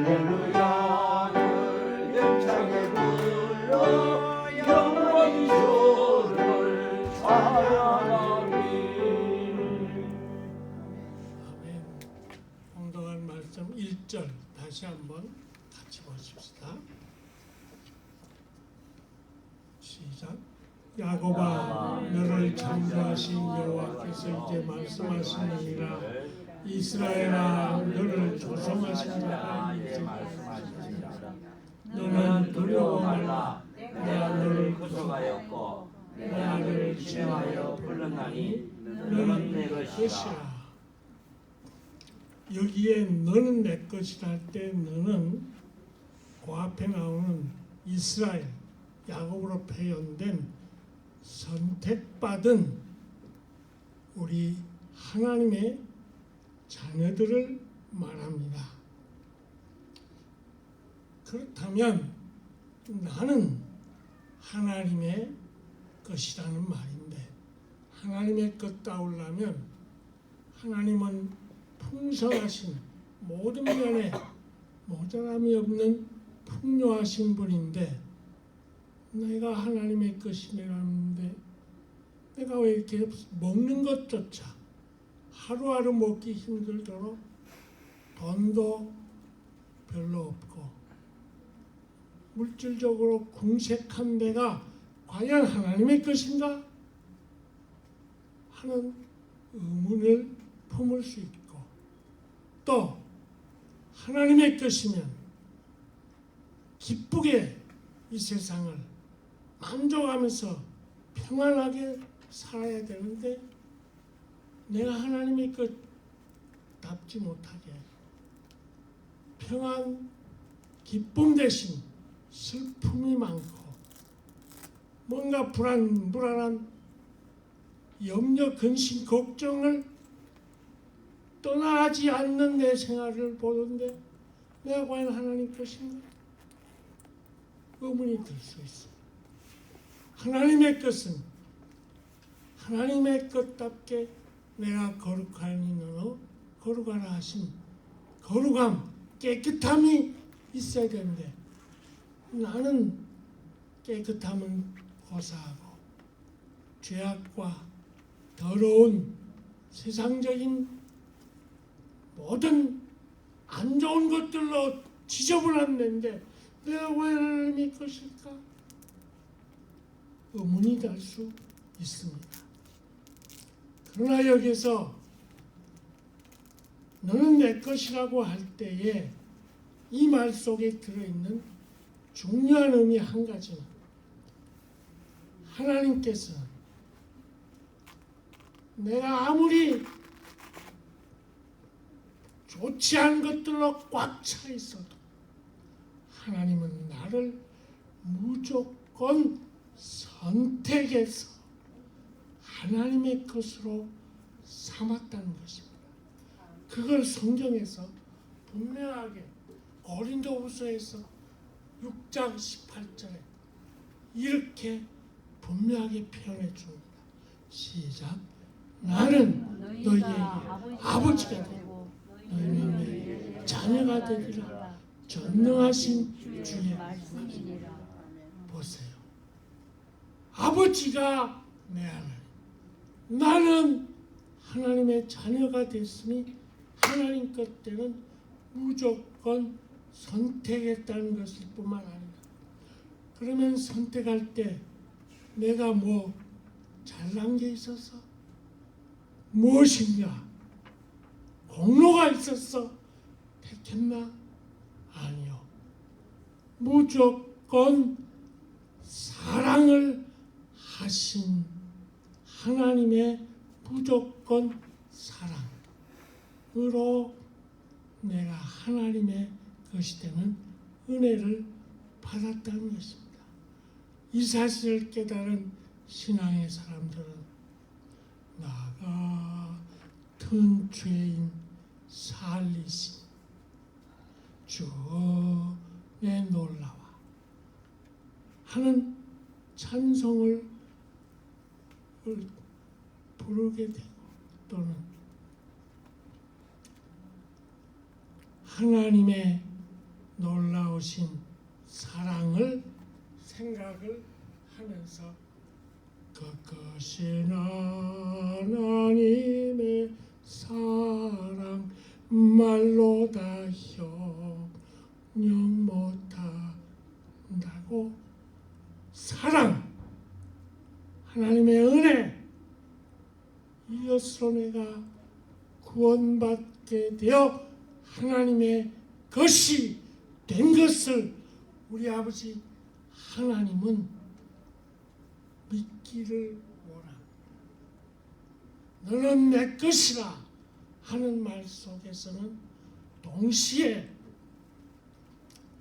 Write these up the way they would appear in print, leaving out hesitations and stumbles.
할렐루야를 힘차게 불러 영원히 주를 찬양하리. 아멘. 공동한 말씀 1절 다시 한번 같이 보십시다. 시작. 야곱아, 너를 창조하신 여호와께서 이제 말씀하시느니라. 이스라엘아, 너를 조성하신 자가 이제 말씀하시느니라. 너는 두려워 말라. 내가 너를 구속하였고 내가 너를 지명하여 불렀나니 너는 내 것이라. 여기에 너는 내 것이라 할 때 너는 그 앞에 나오는 이스라엘, 야곱으로 표현된 선택받은 우리 하나님의 자녀들을 말합니다. 그렇다면 나는 하나님의 것이라는 말인데, 하나님의 것 따오려면 하나님은 풍성하신 모든 면에 모자람이 없는 풍요하신 분인데, 내가 하나님의 것이라는데 내가 왜 이렇게 먹는 것조차 하루하루 먹기 힘들도록 돈도 별로 없고 물질적으로 궁색한 데가 과연 하나님의 것인가 하는 의문을 품을 수 있고, 또 하나님의 것이면 기쁘게 이 세상을 만족하면서 평안하게 살아야 되는데, 내가 하나님의 것답지 못하게 평안, 기쁨 대신 슬픔이 많고 뭔가 불안한 염려, 근심, 걱정을 떠나지 않는 내 생활을 보는데 내가 과연 하나님 것인가? 의문이 들 수 있습니다. 하나님의 것은 하나님의 것답게 내가 거룩하니 너는 거룩하라 하신 거룩함, 깨끗함이 있어야 되는데, 나는 깨끗함은 고사하고 죄악과 더러운 세상적인 모든 안 좋은 것들로 지저분한 데인데 내가 왜 하나님의 것일까? 의문이 날 수 있습니다. 그러나 여기서 너는 내 것이라고 할 때에 이 말 속에 들어있는 중요한 의미 한 가지는, 하나님께서는 내가 아무리 좋지 않은 것들로 꽉 차 있어도 하나님은 나를 무조건 선택해서 하나님의 것으로 삼았다는 것입니다. 그걸 성경에서 분명하게 고린도후서에서 6장 18절에 이렇게 분명하게 표현해 줍니다. 시작. 나는 너희에게 아버지가 되고 너희는 내 자녀가 되리라. 전능하신 주의 말씀이니라. 보세요. 아버지가 내 하나님, 나는 하나님의 자녀가 됐으니 하나님 것들은 무조건 선택했다는 것일 뿐만 아니라, 그러면 선택할 때 내가 뭐 잘난 게 있어서 무엇인가 공로가 있어서 택했나? 아니요. 무조건 사랑을 하신 하나님의 무조건 사랑으로 내가 하나님의 것이 되는 은혜를 받았다는 것입니다. 이 사실을 깨달은 신앙의 사람들은 나가 같은 죄인 살리신 주의 놀라와 하는 찬송을 부르게 되고, 또는 하나님의 놀라우신 사랑을 생각을 하면서 그것이 하나님의 사랑 말로 다 형용 못한다고. 사랑, 하나님의 은혜, 이것으로 내가 구원받게 되어 하나님의 것이 된 것을 우리 아버지 하나님은 믿기를 원합니다. 너는 내 것이라 하는 말 속에서는 동시에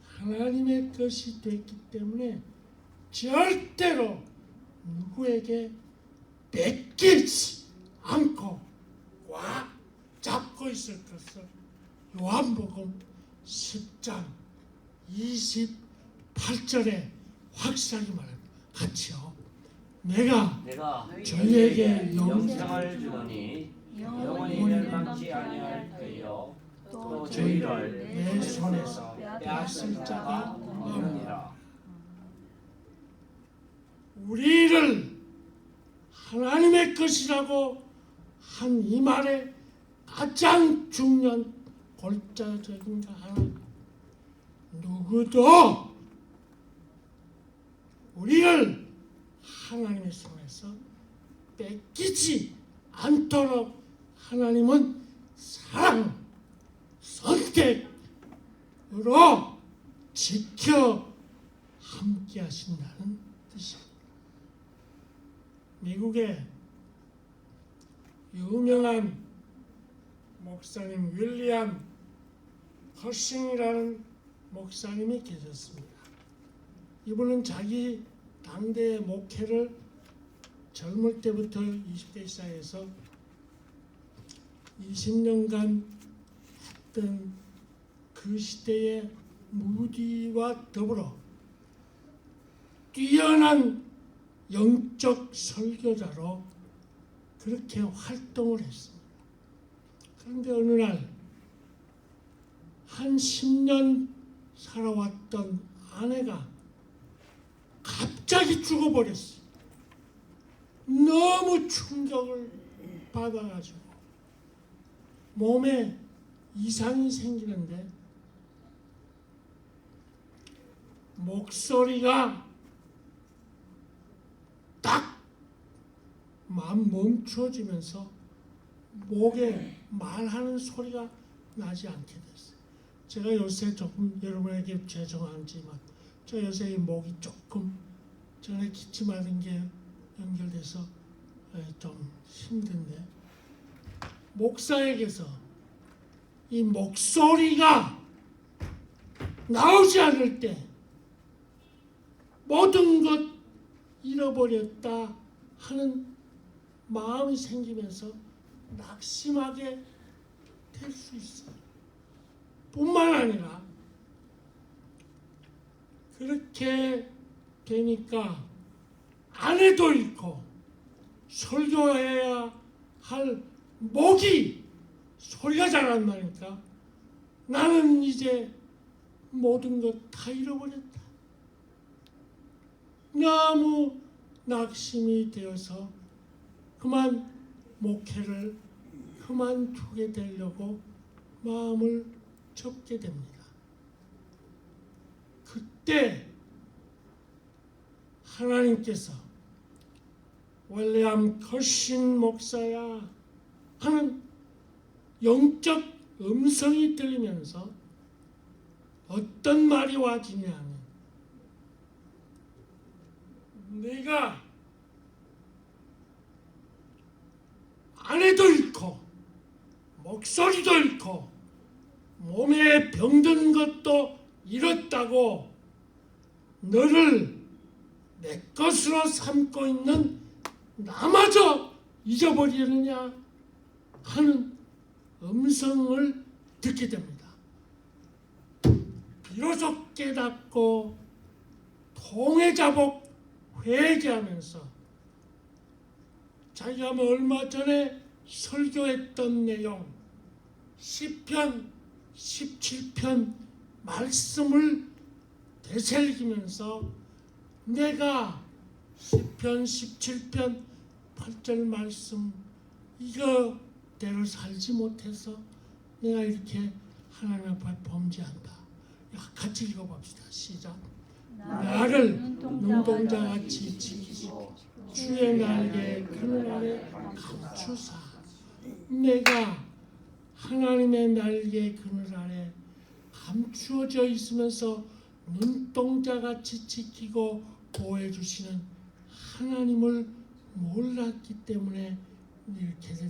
하나님의 것이 됐기 때문에 절대로 누구에게 뺏기지 않고 꽉 잡고 있을 것을 요한복음 10장 28절에 확실하게 말합니다. 같이요. 내가 저희에게 영생을 주노니 영원히 멸망치 아니할 터이요 또 저희를 내 손에서 빼앗을 자가 없느니라. 우리를 하나님의 것이라고 한 이 말에 가장 중요한 골자적인 거 하나, 누구도 우리를 하나님의 손에서 뺏기지 않도록 하나님은 사랑, 선택으로 지켜 함께 하신다는 뜻입니다. 미국의 유명한 목사님 윌리엄 허싱이라는 목사님이 계셨습니다. 이분은 자기 당대의 목회를 젊을 때부터 20대 시작해서 20년간 했던 그 시대의 무디와 더불어 뛰어난 영적 설교자로 그렇게 활동을 했습니다. 그런데 어느 날 한 10년 살아왔던 아내가 갑자기 죽어버렸어요. 너무 충격을 받아가지고 몸에 이상이 생기는데 목소리가 딱 멈춰지면서 목에 말하는 소리가 나지 않게 됐어요. 제가 요새 조금 여러분에게 죄송하지만 저 요새 이 목이 조금 전에 기침 맞은 게 연결돼서 좀 힘든데, 목사에게서 이 목소리가 나오지 않을 때 모든 것 잃어버렸다 하는 마음이 생기면서 낙심하게 될 수 있어요. 뿐만 아니라 그렇게 되니까 아내도 잃고 설교해야 할 목이 소리가 잘 안 나니까 나는 이제 모든 것 다 잃어버렸다. 너무 낙심이 되어서 그만 목회를 그만두게 되려고 마음을 접게 됩니다. 그때 하나님께서 윌리엄 커신 목사야 하는 영적 음성이 들리면서 어떤 말이 와지냐면, 내가 아내도 잃고 목소리도 잃고 몸에 병든 것도 잃었다고 너를 내 것으로 삼고 있는 나마저 잊어버리느냐 하는 음성을 듣게 됩니다. 비로소 깨닫고 통회자복 회개하면서 자기가 얼마 전에 설교했던 내용 시편 17편 말씀을 되새기면서 내가 시편 17편 8절 말씀 이거대로 살지 못해서 내가 이렇게 하나님 앞에 범죄한다. 같이 읽어봅시다. 시작. 나를 눈동자같이 지키시고 주의 날개 그늘 아래 감추사. 내가 하나님의 날개 그늘 아래 감추어져 있으면서 눈동자같이 지키고 보호해 주시는 하나님을 몰랐기 때문에 이렇게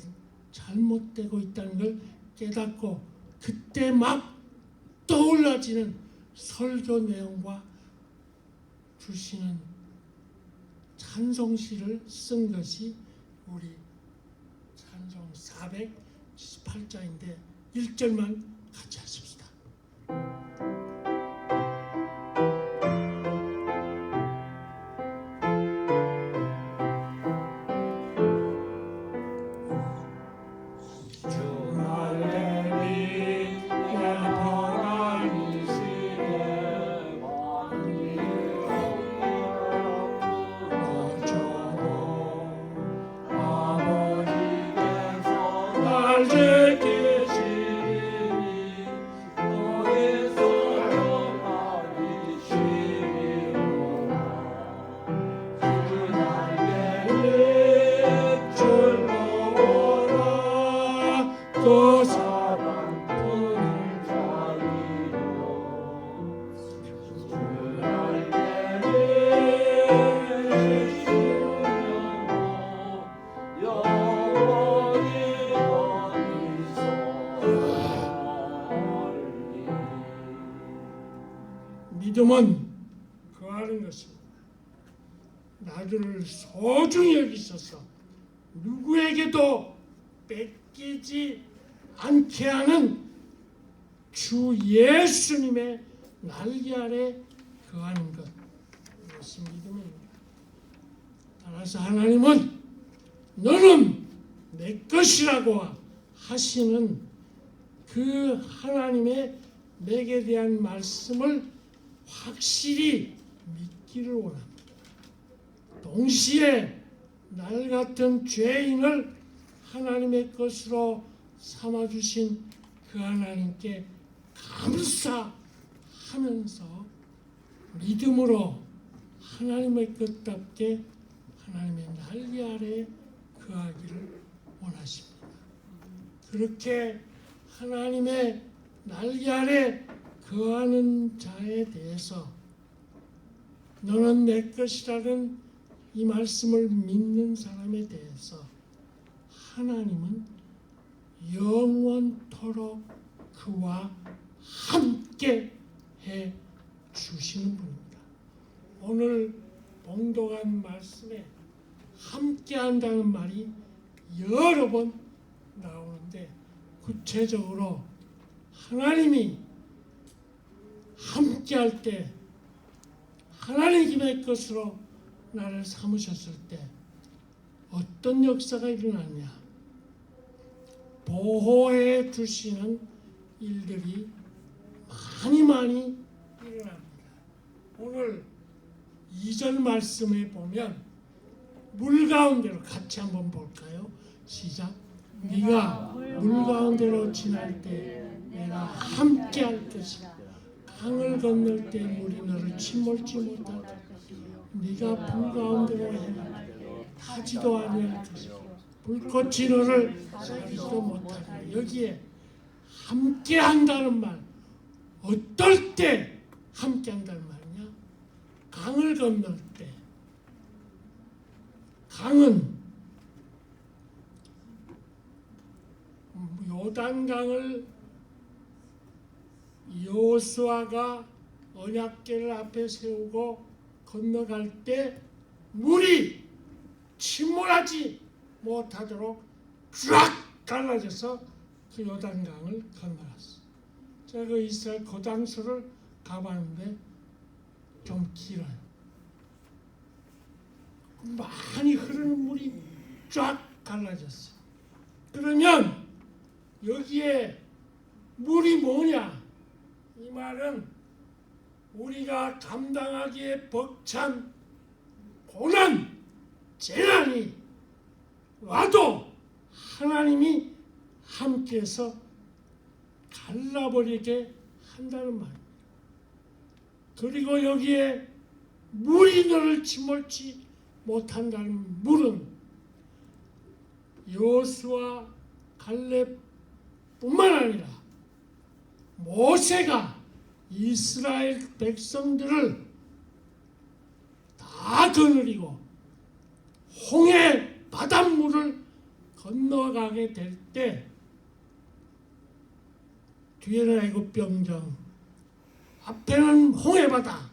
잘못되고 있다는 걸 깨닫고 그때 막 떠올라지는 설교 내용과 주시는 찬송시를 쓴 것이 우리 찬송 478자인데 1절만 같이 하십시다. 믿음은 거하는 것입니다. 나를 소중히 여기셔서 누구에게도 뺏기지 않게 하는 주 예수님의 날개 아래 거하는 것. 이것이 믿음입니다. 따라서 하나님은 너는 내 것이라고 하시는 그 하나님의 내게 대한 말씀을 확실히 믿기를 원합니다. 동시에 날 같은 죄인을 하나님의 것으로 삼아주신 그 하나님께 감사하면서 믿음으로 하나님의 것답게 하나님의 날개 아래 거하기를 원하십니다. 그렇게 하나님의 날개 아래 거하는 자에 대해서 너는 내 것이라는 이 말씀을 믿는 사람에 대해서 하나님은 영원토록 그와 함께 해 주시는 분입니다. 오늘 봉독한 말씀에 함께 한다는 말이 여러 번 나오는데 구체적으로 하나님이 함께 할 때 하나님의 것으로 나를 삼으셨을 때 어떤 역사가 일어났냐? 보호해 주시는 일들이 많이 일어납니다. 오늘 2절 말씀에 보면 물 가운데로 같이 한번 볼까요? 시작. 네가 물 가운데로 지날 때 내가 함께 할 것이다. 강을 건널 때 물이 너를 침몰지 못하다. 네가 불 가운데로 행하되 타지도 아니할 것이다. 불꽃이 너를 사리지도 못하리라. 여기에 함께 한다는 말, 어떨 때 함께 한다는 말이냐? 강을 건널 때. 강은 요단강을 여호수아가 언약궤를 앞에 세우고 건너갈 때 물이 침몰하지 못하도록 쫙 갈라져서 그 요단강을 건너갔어. 제가 그 이스라엘 고당수를 가봤는데 좀 길어요. 많이 흐르는 물이 쫙 갈라졌어. 그러면 여기에 물이 뭐냐? 이 말은 우리가 감당하기에 벅찬 고난, 재난이 와도 하나님이 함께해서 갈라버리게 한다는 말입니다. 그리고 여기에 물이 너를 침몰치 못한다는 물은 여호수아 갈렙뿐만 아니라 모세가 이스라엘 백성들을 다 거느리고 홍해 바닷물을 건너가게 될 때 뒤에는 애굽 병정, 앞에는 홍해 바다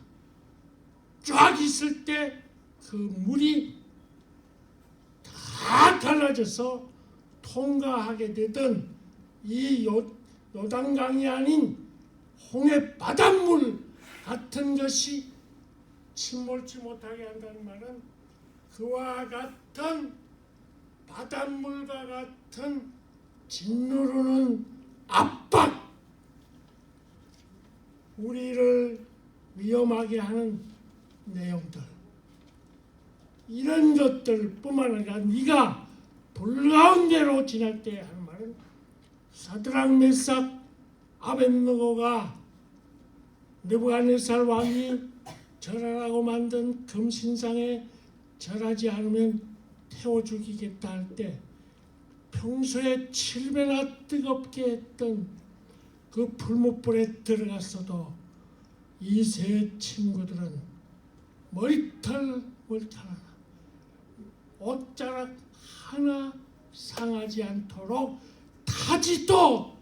쫙 있을 때 그 물이 다 갈라져서 통과하게 되던 이 요단강이 아닌 홍해 바닷물 같은 것이 침몰치 못하게 한다는 말은 그와 같은 바닷물과 같은 짓누르는 압박, 우리를 위험하게 하는 내용들, 이런 것들뿐만 아니라 네가 불 가운데로 지날 때 하는 말은 사드락 메삭 아벳느고가 느부갓네살 왕이 절하라고 만든 금신상에 절하지 않으면 태워 죽이겠다 할 때 평소에 7배나 뜨겁게 했던 그 불못불에 들어갔어도 이 세 친구들은 머리털 하나, 옷자락 하나 상하지 않도록 타지도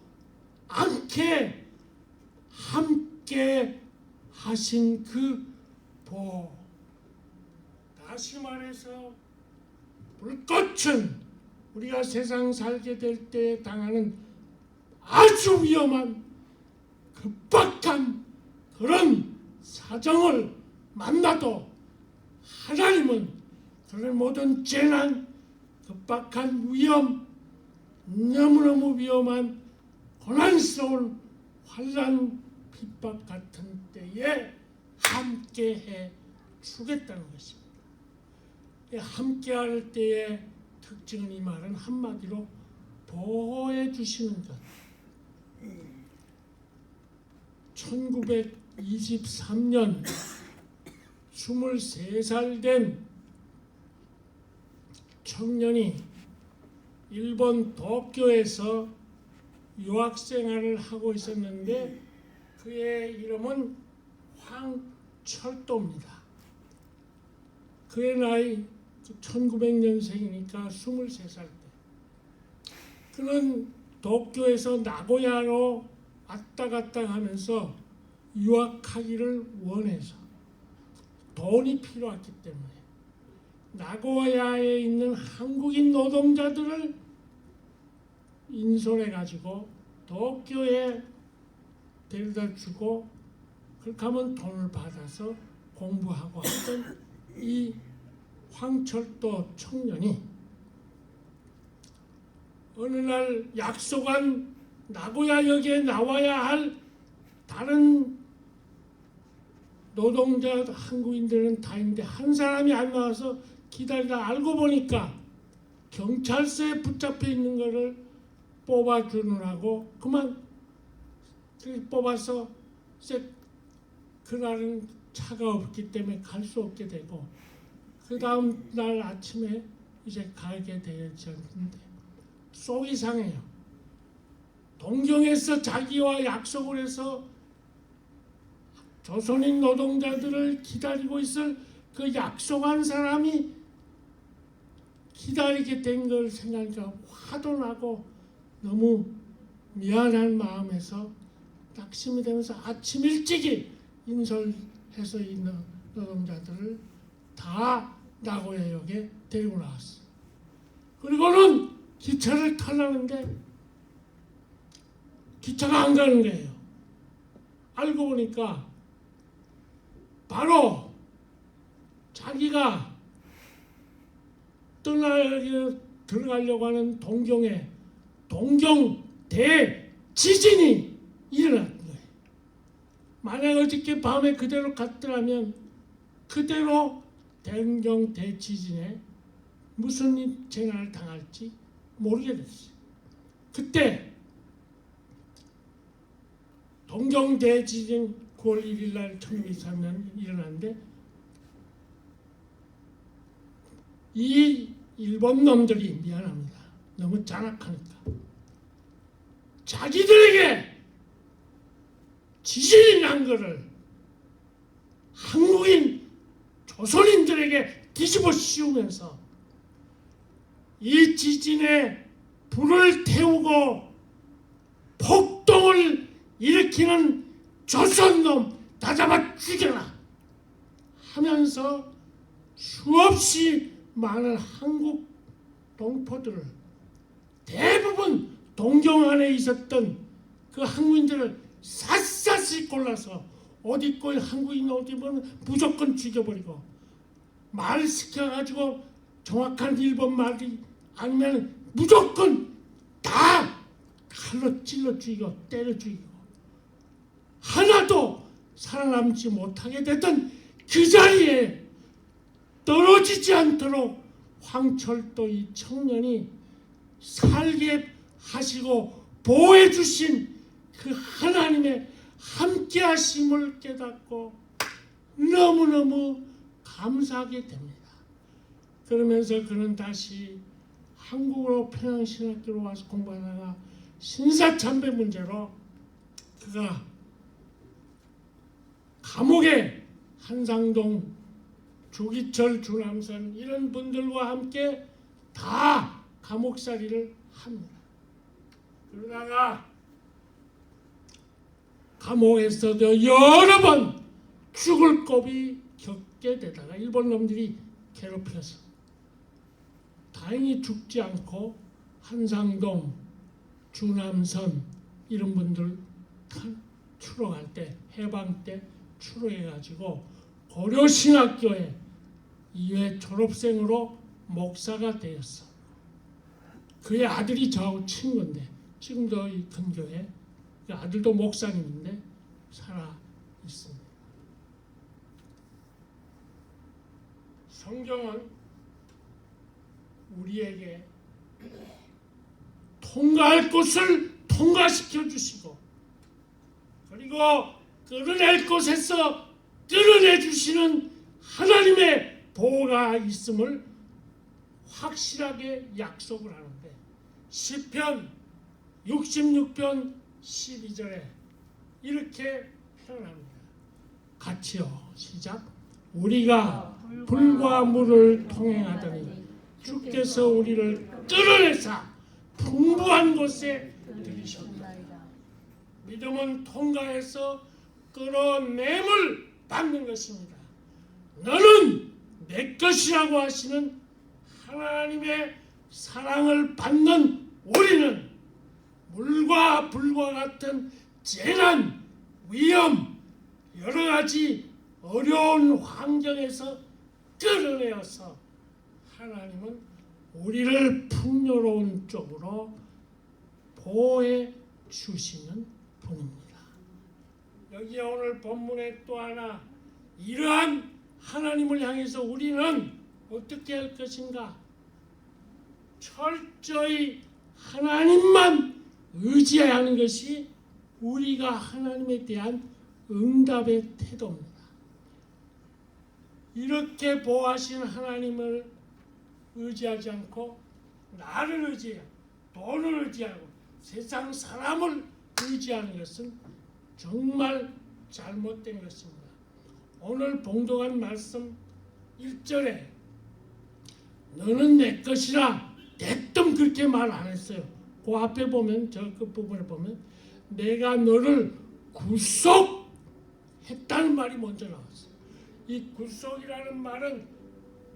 않게 함께 하신 그 보호. 다시 말해서 불꽃은 우리가 세상 살게 될 때 당하는 아주 위험한 급박한 그런 사정을 만나도 하나님은 그런 모든 재난, 급박한 위험, 너무너무 위험한 고난스러운 환난, 핍박 같은 때에 함께해 주겠다는 것입니다. 함께할 때의 특징은 이 말은 한마디로 보호해 주시는 것. 1923년 23살 된 청년이 일본 도쿄에서 유학생활을 하고 있었는데 그의 이름은 황철도입니다. 그의 나이 1900년생이니까 23살 때 그는 도쿄에서 나고야로 왔다 갔다 하면서 유학하기를 원해서 돈이 필요했기 때문에 나고야에 있는 한국인 노동자들을 인솔해 가지고 도쿄에 데려다 주고 그렇게 하면 돈을 받아서 공부하고 하던 이 황철도 청년이 어느 날 약속한 나고야역에 나와야 할 다른 노동자 한국인들은 다 있는데 한 사람이 안 나와서 기다리다 알고 보니까 경찰서에 붙잡혀 있는 것을 뽑아주느라고 그만 뽑아서 그날은 차가 없기 때문에 갈 수 없게 되고 그 다음 날 아침에 이제 가게 되었는데 속이 상해요. 동경에서 자기와 약속을 해서 조선인 노동자들을 기다리고 있을 그 약속한 사람이 기다리게 된 걸 생각하니까 화도 나고 너무 미안한 마음에서 낙심이 되면서 아침 일찍이 인솔해서 있는 노동자들을 다 나고야역에 데리고 나왔어. 그리고는 기차를 타려는데 기차가 안 가는 거예요. 알고 보니까 바로 자기가 들어가려고 하는 동경에 동경 대지진이 일어났던 거예요. 만약 어저께 밤에 그대로 갔더라면 그대로 대흥경 대지진에 무슨 재난을 당할지 모르게 됐어요. 그때 동경 대지진 9월 1일 날 1923년 일어났는데 이 일본 놈들이 미안합니다. 너무 잔악하니까 자기들에게 지진이 난 거를 한국인 조선인들에게 뒤집어 씌우면서 이 지진에 불을 태우고 폭동을 일으키는 조선놈 다 잡아 죽여라 하면서 수없이 많은 한국 동포들을 대부분 동경 안에 있었던 그 한국인들을 샅샅이 골라서 어디 있고 한국인 어디 보면 무조건 죽여버리고 말을 시켜가지고 정확한 일본 말이 아니면 무조건 다 칼로 찔러 죽이고 때려 죽이고 하나도 살아남지 못하게 됐던 그 자리에 떨어지지 않도록 황철도 이 청년이 살게 하시고 보호해 주신 그 하나님의 함께 하심을 깨닫고 너무너무 감사하게 됩니다. 그러면서 그는 다시 한국으로 평양신학교로 와서 공부하다가 신사참배 문제로 그가 감옥에 한상동, 조기철, 주남선 이런 분들과 함께 다 감옥살이를 합니다. 그러다가 감옥에서도 여러 번 죽을 고비 겪게 되다가 일본 놈들이 괴롭혀서 다행히 죽지 않고 한상동, 주남선 이런 분들 추록할 때 해방 때 추록해가지고 고려신학교에 2회 졸업생으로 목사가 되었어. 그의 아들이 저하고 친구인데 지금도 이 근교에 그 아들도 목사님인데 살아 있습니다. 성경은 우리에게 통과할 곳을 통과시켜 주시고 그리고 끌어낼 곳에서 끌어내 주시는 하나님의 보호가 있음을 확실하게 약속을 하는데 시편 66편 12절에 이렇게 표현합니다. 같이요. 시작. 우리가 불과 물을 통행하더니 주께서 우리를 끌어내사 풍부한 곳에 들이셨다. 믿음은 통과해서 끌어냄을 받는 것입니다. 너는 내 것이라고 하시는 하나님의 사랑을 받는 우리는 물과 불과 같은 재난, 위험, 여러 가지 어려운 환경에서 끌어내어서 하나님은 우리를 풍요로운 쪽으로 보호해 주시는 분입니다. 여기에 오늘 본문에 또 하나 이러한 하나님을 향해서 우리는 어떻게 할 것인가? 철저히 하나님만 의지해야 하는 것이 우리가 하나님에 대한 응답의 태도입니다. 이렇게 보호하신 하나님을 의지하지 않고 나를 의지하고 돈을 의지하고 세상 사람을 의지하는 것은 정말 잘못된 것입니다. 오늘 봉독한 말씀 1절에 너는 내 것이라 대뜸 그렇게 말 안 했어요. 그 앞에 보면 저 끝부분에 보면 내가 너를 구속했다는 말이 먼저 나왔어요. 이 구속이라는 말은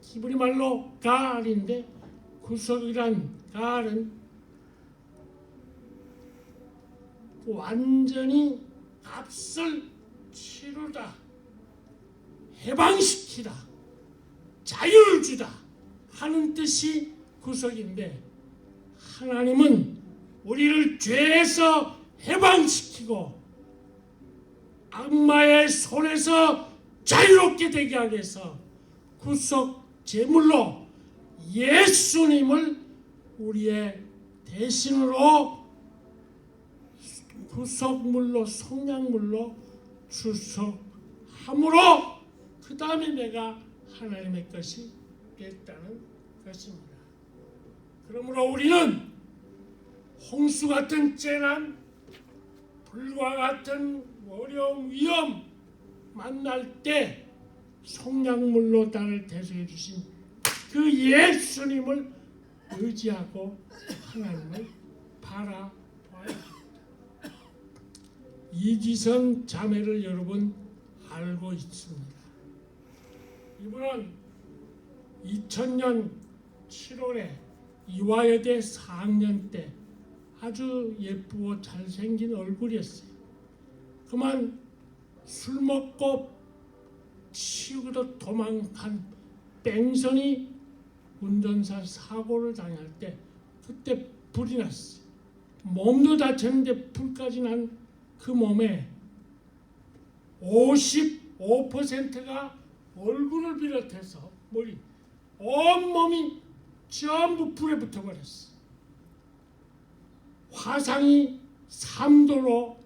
히브리 말로 가알인데 구속이란 가알은 완전히 값을 치르다, 해방시키다, 자유를 주다 하는 뜻이 구속인데 하나님은 우리를 죄에서 해방시키고 악마의 손에서 자유롭게 되게 하기 위해서 구속 제물로 예수님을 우리의 대신으로 구속물로 성량물로 주속함으로 그 다음에 내가 하나님의 것이 됐다는 것입니다. 그러므로 우리는 홍수 같은 재난, 불과 같은 어려움, 위험 만날 때 성량물로 나를 대속해 주신 그 예수님을 의지하고 하나님을 바라봐야 합니다. 이지선 자매를 여러분 알고 있습니다. 이분은 2000년 7월에 이화여대 4학년 때 아주 예쁘고 잘생긴 얼굴이었어요. 그만 술 먹고 치우고도 도망간 뺑소니 운전사 사고를 당할 때 그때 불이 났어요. 몸도 다쳤는데 불까지 난 그 몸에 55%가 얼굴을 비롯해서 머리, 온몸이 전부 불에 붙어버렸어. 화상이 3도로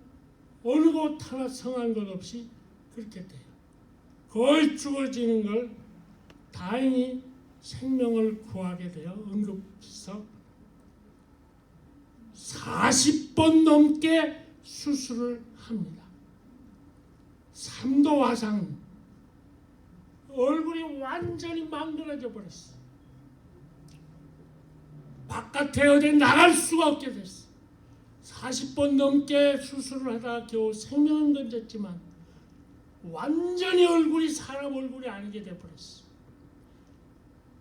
어느 곳 하나 성한 것 없이 그렇게 돼요. 거의 죽어지는 걸 다행히 생명을 구하게 되어 응급실에서 40번 넘게 수술을 합니다. 3도 화상, 얼굴이 완전히 망가져 버렸어. 바깥에 어디 나갈 수가 없게 됐어. 40번 넘게 수술을 하다가 겨우 생명은 건졌지만 완전히 얼굴이 사람 얼굴이 아니게 돼버렸어.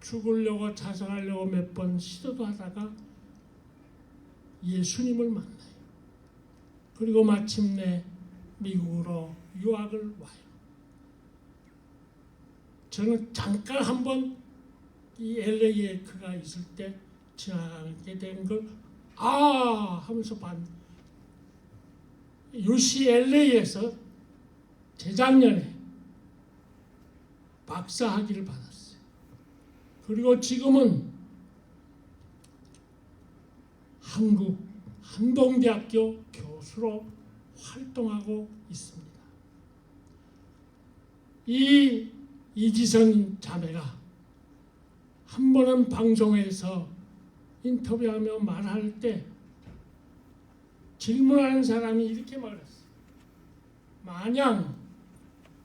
죽으려고 자살하려고 몇 번 시도도 하다가 예수님을 만나요. 그리고 마침내 미국으로 유학을 와요. 저는 잠깐 한번 이 LA에 그가 있을 때 지나가게 된 걸 하면서 봤는데 UCLA에서 재작년에 박사학위를 받았어요. 그리고 지금은 한국 한동대학교 교수로 활동하고 있습니다. 이 이지선 자매가 한 번은 방송에서 인터뷰하며 말할 때 질문하는 사람이 이렇게 말했어요. 마냥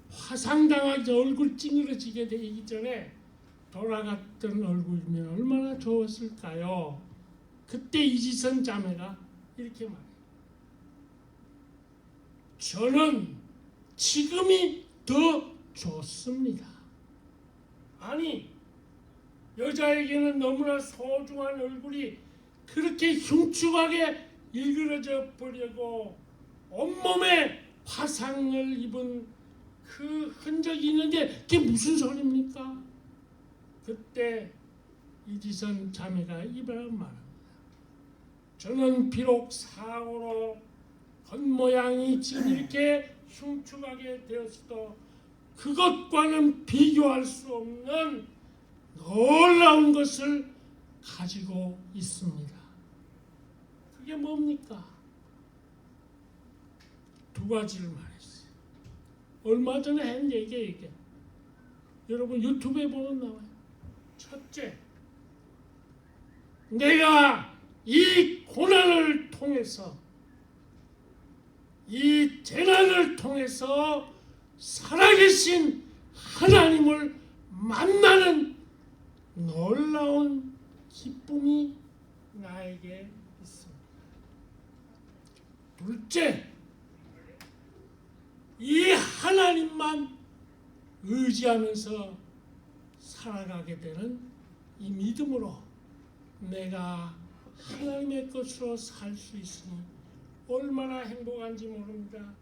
화상당하기 얼굴 찡그러지게 되기 전에 돌아갔던 얼굴이면 얼마나 좋았을까요? 그때 이지선 자매가 이렇게 말해요. 저는 지금이 더 좋습니다. 아니, 여자에게는 너무나 소중한 얼굴이 그렇게 흉측하게 일그러져 버리고 온몸에 화상을 입은 그 흔적이 있는데 그게 무슨 소리입니까? 그때 이지선 자매가 이런 말합니다. 저는 비록 사고로 겉모양이 지금 이렇게 흉측하게 되었어도 그것과는 비교할 수 없는 놀라운 것을 가지고 있습니다. 그게 뭡니까? 두 가지를 말했어요. 얼마 전에 한 얘기예요, 이게. 여러분 유튜브에 보면 나와요. 첫째, 내가 이 고난을 통해서 이 재난을 통해서 살아계신 하나님을 만나는 놀라운 기쁨이 나에게 있습니다. 둘째, 이 하나님만 의지하면서 살아가게 되는 이 믿음으로 내가 하나님의 것으로 살 수 있으니 얼마나 행복한지 모릅니다.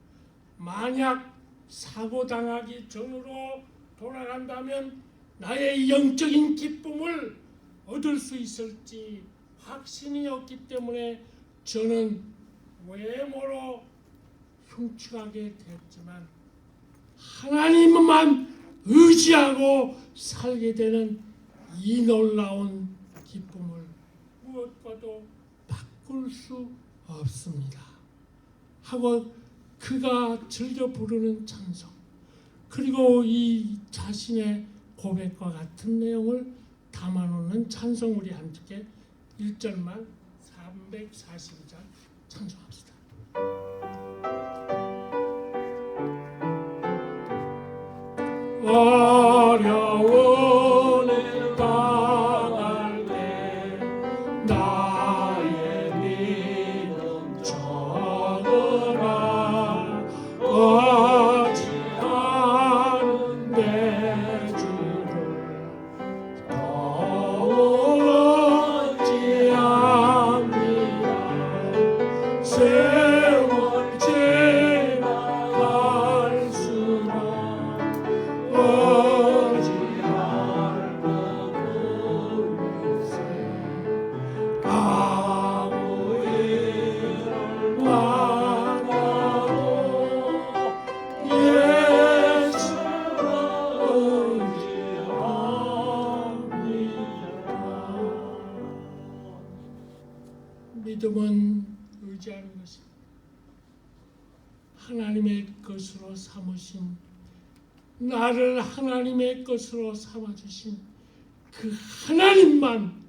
만약 사고당하기 전으로 돌아간다면 나의 영적인 기쁨을 얻을 수 있을지 확신이 없기 때문에 저는 외모로 풍축하게 됐지만 하나님만 의지하고 살게 되는 이 놀라운 기쁨을 무엇과도 바꿀 수 없습니다. 하고 그가 즐겨 부르는 찬송, 그리고 이 자신의 고백과 같은 내용을 담아놓는 찬송, 우리 함께 1절만 342장 찬송합시다. 어려움을 당할 때 나의 믿음 적으라. 어찌하는 내 주를 더욱 어찌합니다. 세월 지나갈수록 어찌할 것 그리세. 아무 일을 만나도 예수를 의지합니다. 믿음은 의지하는 것입니다. 하나님의 것으로 삼으신, 나를 하나님의 것으로 삼아주신 그 하나님만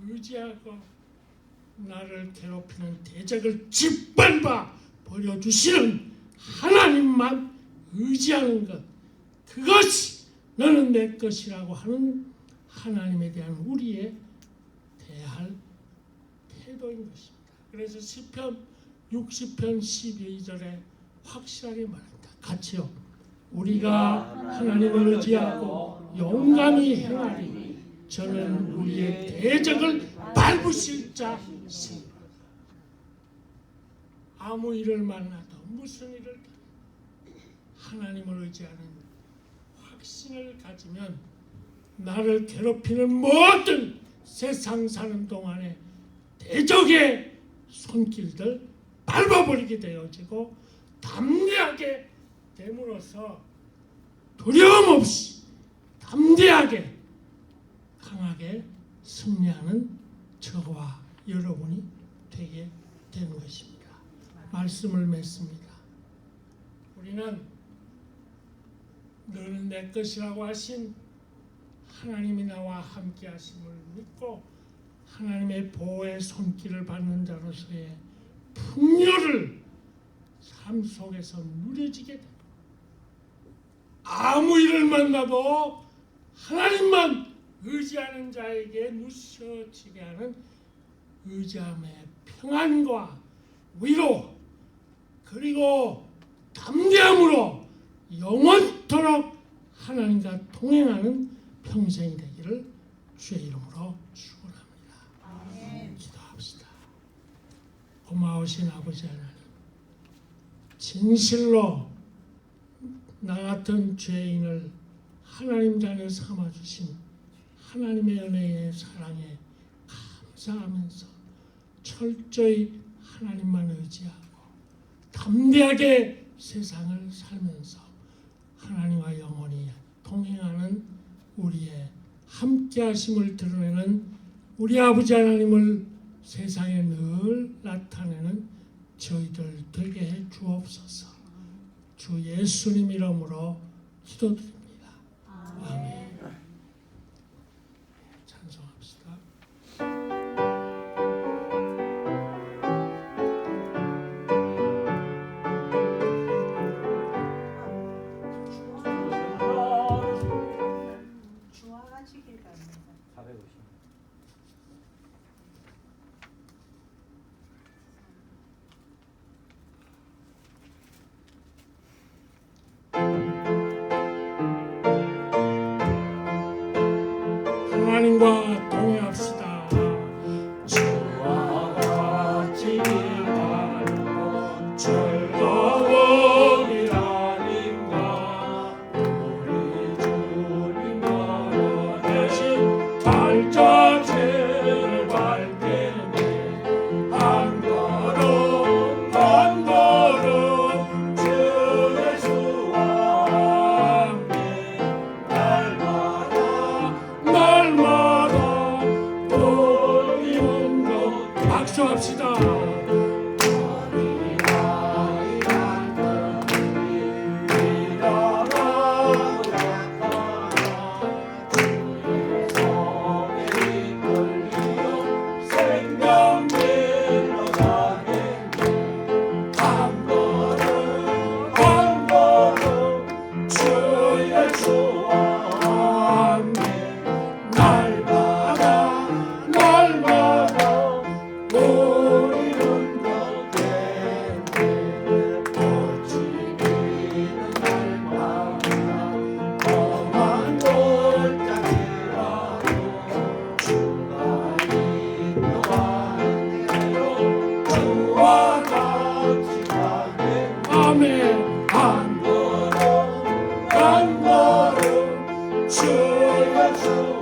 의지하고 나를 괴롭히는 대적을 짓밟아 버려주시는 하나님만 의지하는 것, 그것이 너는 내 것이라고 하는 하나님에 대한 우리의 대할 태도인 것입니다. 그래서 시편 60편 12절에 확실하게 말합니다. 같이요. 우리가 하나님을 의지하고 용감히 행하리니 저는 우리의 대적을 밟으실 자시니라. 아무 일을 만나도 무슨 일을 하나님을 의지하는 확신을 가지면 나를 괴롭히는 모든 세상 사는 동안에 대적의 손길들 밟아버리게 되어지고 담대하게 됨으로써 두려움 없이 담대하게 강하게 승리하는 저와 여러분이 되게 되는 것입니다. 말씀을 맺습니다. 우리는 너는 내 것이라고 하신 하나님이 나와 함께 하심을 믿고 하나님의 보호의 손길을 받는 자로서의 풍요를 삶 속에서 누려지게 됩니다. 아무 일을 만나도 하나님만 의지하는 자에게 누셔지게 하는 의지함의 평안과 위로, 그리고 담대함으로 영원토록 하나님과 동행하는 평생이 되기를 주의 이름으로 축원합니다. 기도합시다. 고마우신 아버지 하나님, 진실로 나 같은 죄인을 하나님 자녀 삼아주신 하나님의 은혜의 사랑에 감사하면서 철저히 하나님만 의지하고 담대하게 세상을 살면서 하나님과 영원히 동행하는 우리의 함께하심을 드러내는 우리 아버지 하나님을 세상에 늘 나타내는 저희들 되게 해 주옵소서. 주 예수님 이름으로 기도드립니다. 아멘. 찬송합시다. 주와가시길 바랍니다. 450. 하나님과 동행합시다. 주와 같이 가는 즐거움이라님과 우리 주님 나라 대신 발자취를 밟게네 한 걸음 한 걸음 한 걸음 주여 주